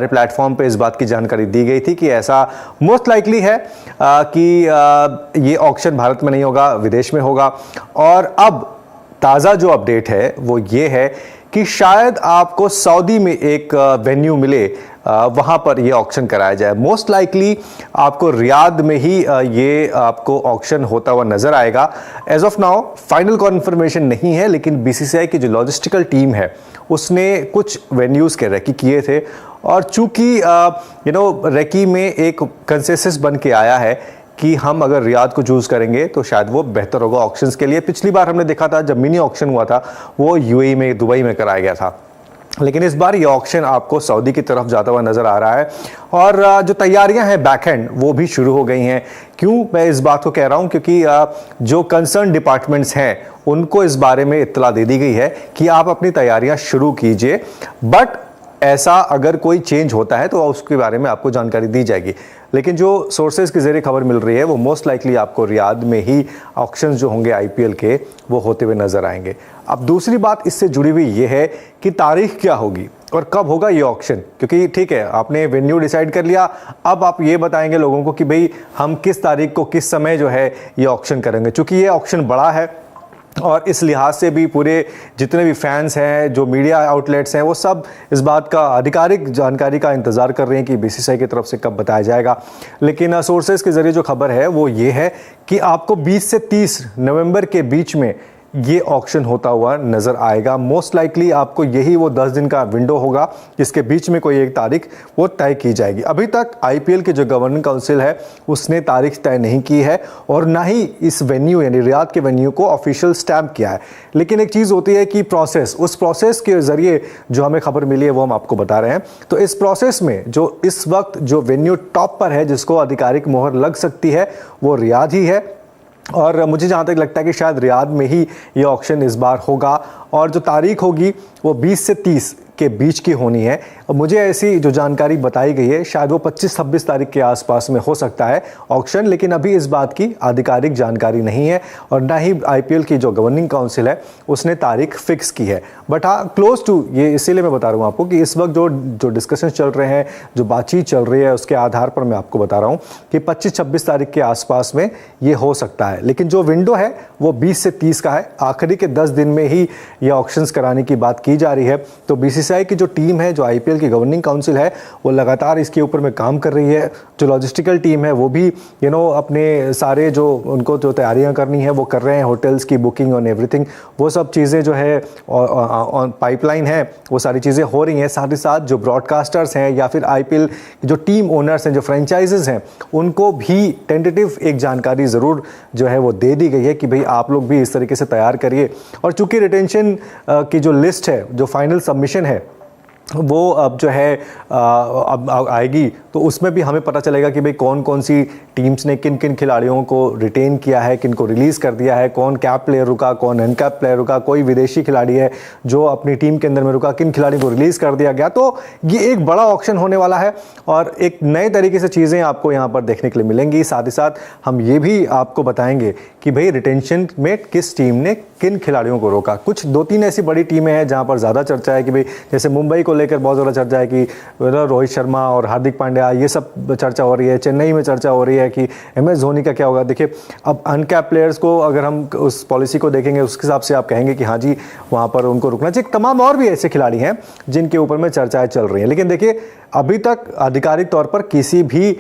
Platform पे इस बात की जानकारी दी गई थी कि ऐसा मोस्ट लाइकली है कि ये ऑक्शन भारत में नहीं होगा, विदेश में होगा। और अब ताज़ा जो अपडेट है वो ये है कि शायद आपको सऊदी में एक वेन्यू मिले, वहाँ पर ये ऑक्शन कराया जाए। मोस्ट लाइकली आपको रियाद में ही ये आपको ऑक्शन होता हुआ नज़र आएगा। As of now final confirmation नहीं है, लेकिन बीसीसीआई की जो लॉजिस्टिकल टीम है उसने कुछ वेन्यूज़ के रेकी किए थे, और चूंकि रेकी में एक कंसेंसस बन के आया है कि हम अगर रियाद को चूज़ करेंगे तो शायद वो बेहतर होगा ऑक्शंस के लिए। पिछली बार हमने देखा था जब मिनी ऑक्शन हुआ था वो यूएई में, दुबई में कराया गया था, लेकिन इस बार ये ऑक्शन आपको सऊदी की तरफ जाता हुआ नज़र आ रहा है। और जो तैयारियां हैं बैकएंड वो भी शुरू हो गई हैं। क्यों मैं इस बात को कह रहा हूं? क्योंकि जो कंसर्न डिपार्टमेंट्स हैं उनको इस बारे में इत्तला दे दी गई है कि आप अपनी तैयारियां शुरू कीजिए, बट ऐसा अगर कोई चेंज होता है तो उसके बारे में आपको जानकारी दी जाएगी। लेकिन जो सोर्सेज के जरिए खबर मिल रही है वो मोस्ट लाइकली आपको रियाद में ही ऑक्शंस जो होंगे आईपीएल के वो होते हुए नजर आएंगे। अब दूसरी बात इससे जुड़ी हुई ये है कि तारीख क्या होगी और कब होगा ये ऑक्शन, क्योंकि ठीक है आपने वेन्यू डिसाइड कर लिया, अब आप ये बताएंगे लोगों को कि भाई हम किस तारीख को किस समय जो है ये ऑक्शन करेंगे। चूंकि ये ऑक्शन बड़ा है और इस लिहाज से भी पूरे जितने भी फैंस हैं, जो मीडिया आउटलेट्स हैं, वो सब इस बात का आधिकारिक जानकारी का इंतज़ार कर रहे हैं कि बीसीसीआई की तरफ से कब बताया जाएगा। लेकिन सोर्सेज के ज़रिए जो खबर है वो ये है कि आपको 20 से 30 नवंबर के बीच में ये ऑक्शन होता हुआ नज़र आएगा। मोस्ट लाइकली आपको यही वो 10 दिन का विंडो होगा जिसके बीच में कोई एक तारीख वो तय की जाएगी। अभी तक आईपीएल के जो गवर्निंग काउंसिल है उसने तारीख तय नहीं की है और ना ही इस वेन्यू यानी रियाद के वेन्यू को ऑफिशियल स्टैम्प किया है। लेकिन एक चीज़ होती है कि प्रोसेस, उस प्रोसेस के ज़रिए जो हमें खबर मिली है वो हम आपको बता रहे हैं। तो इस प्रोसेस में जो इस वक्त जो वेन्यू टॉप पर है जिसको आधिकारिक मोहर लग सकती है वो रियाद ही है, और मुझे जहाँ तक लगता है कि शायद रियाद में ही ये ऑक्शन इस बार होगा। और जो तारीख होगी वो 20 से 30 के बीच की होनी है। और मुझे ऐसी जो जानकारी बताई गई है शायद वो 25-26 तारीख के आसपास में हो सकता है ऑक्शन, लेकिन अभी इस बात की आधिकारिक जानकारी नहीं है और ना ही आईपीएल की जो गवर्निंग काउंसिल है उसने तारीख फिक्स की है। बट हाँ, क्लोज टू ये इसीलिए मैं बता रहा हूँ आपको कि इस वक्त जो डिस्कशन चल रहे हैं, जो बातचीत चल रही है, उसके आधार पर मैं आपको बता रहा हूँ कि 25-26 तारीख के आसपास में ये हो सकता है। लेकिन जो विंडो है वो 20 से 30 का है, आखिरी के 10 दिन में ही ये ऑक्शंस कराने की बात की जा रही है। तो बीसीसीआई की जो टीम है, जो आईपीएल की गवर्निंग काउंसिल है, वो लगातार इसके ऊपर में काम कर रही है। जो लॉजिस्टिकल टीम है वो भी अपने सारे जो उनको जो तैयारियां करनी है वो कर रहे हैं, होटल्स की बुकिंग और एवरीथिंग, वो सब चीज़ें जो है ऑन पाइपलाइन है, वो सारी चीज़ें हो रही हैं। साथ ही साथ जो ब्रॉडकास्टर्स हैं या फिर आईपीएल जो टीम ओनर्स हैं, जो फ्रेंचाइजेज हैं, उनको भी टेंटेटिव एक जानकारी ज़रूर जो है वो दे दी गई है कि भाई आप लोग भी इस तरीके से तैयार करिए। और चूंकि रिटेंशन की जो लिस्ट है, जो फाइनल सबमिशन है, वो अब जो है अब आएगी, तो उसमें भी हमें पता चलेगा कि भाई कौन कौन सी टीम्स ने किन किन खिलाड़ियों को रिटेन किया है, किन को रिलीज़ कर दिया है, कौन कैप प्लेयर रुका, कौन अनकैप प्लेयर रुका, कोई विदेशी खिलाड़ी है जो अपनी टीम के अंदर में रुका, किन खिलाड़ी को रिलीज़ कर दिया गया। तो ये एक बड़ा ऑक्शन होने वाला है और एक नए तरीके से चीज़ें आपको यहाँ पर देखने के लिए मिलेंगी। साथ ही साथ हम ये भी आपको बताएंगे कि भाई रिटेंशन में किस टीम ने किन खिलाड़ियों को रोका। कुछ 2-3 ऐसी बड़ी टीमें हैं जहाँ पर ज़्यादा चर्चा है कि भाई जैसे मुंबई को लेकर बहुत ज़्यादा चर्चा है कि रोहित शर्मा और हार्दिक पांड्या, ये सब चर्चा हो रही है। चेन्नई में चर्चा हो रही है कि एमएस धोनी का क्या होगा। देखिए, अब अनकैप प्लेयर्स को अगर हम उस पॉलिसी को देखेंगे उसके हिसाब से आप कहेंगे कि हाँ जी वहाँ पर उनको रुकना चाहिए। तमाम और भी ऐसे खिलाड़ी हैं जिनके ऊपर में चर्चाएं चल रही हैं, लेकिन देखिए अभी तक आधिकारिक तौर पर किसी भी